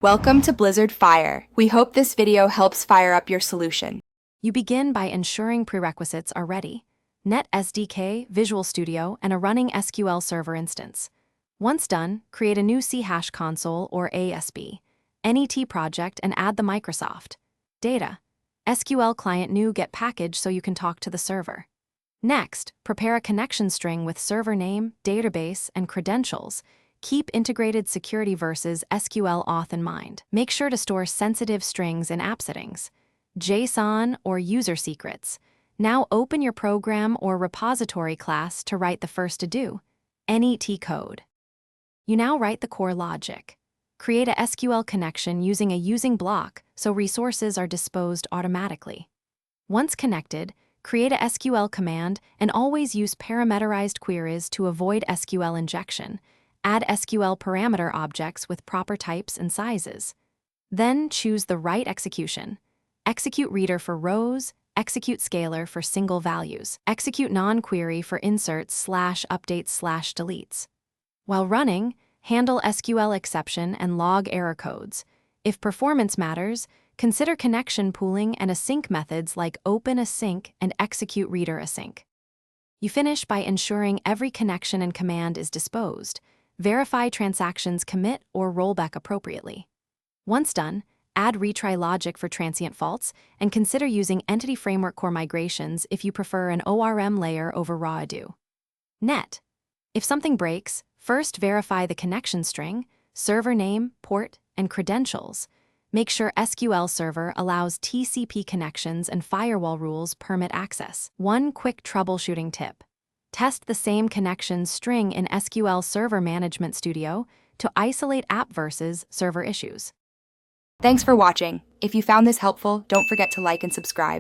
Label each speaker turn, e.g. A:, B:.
A: Welcome to Blizzard Fire. We hope this video helps fire up your solution.
B: You begin by ensuring prerequisites are ready: Net SDK, Visual Studio, and a running SQL Server instance. Once done, create a new C# console or ASB, NET project and add the Microsoft data SQL client new get package so you can talk to the server. Next, prepare a connection string with server name, database, and credentials. Keep integrated security versus SQL auth in mind. Make sure to store sensitive strings in app settings, JSON, or user secrets. Now open your program or repository class to write the first to-do, NET code. You now write the core logic. Create a SQL connection using a using block so resources are disposed automatically. Once connected, create a SQL command and always use parameterized queries to avoid SQL injection. Add SQL parameter objects with proper types and sizes. Then choose the right execution. Execute reader for rows, execute scalar for single values, execute non-query for inserts / updates / deletes. While running, handle SQL exception and log error codes. If performance matters, consider connection pooling and async methods like open async and execute reader async. You finish by ensuring every connection and command is disposed. Verify transactions commit or rollback appropriately. Once done, add retry logic for transient faults and consider using Entity Framework Core migrations if you prefer an ORM layer over raw ado. Net. If something breaks, first verify the connection string, server name, port, and credentials. Make sure SQL Server allows TCP connections and firewall rules permit access. One quick troubleshooting tip: test the same connection string in SQL Server Management Studio to isolate app versus server issues.
A: Thanks for watching. If you found this helpful, don't forget to like and subscribe.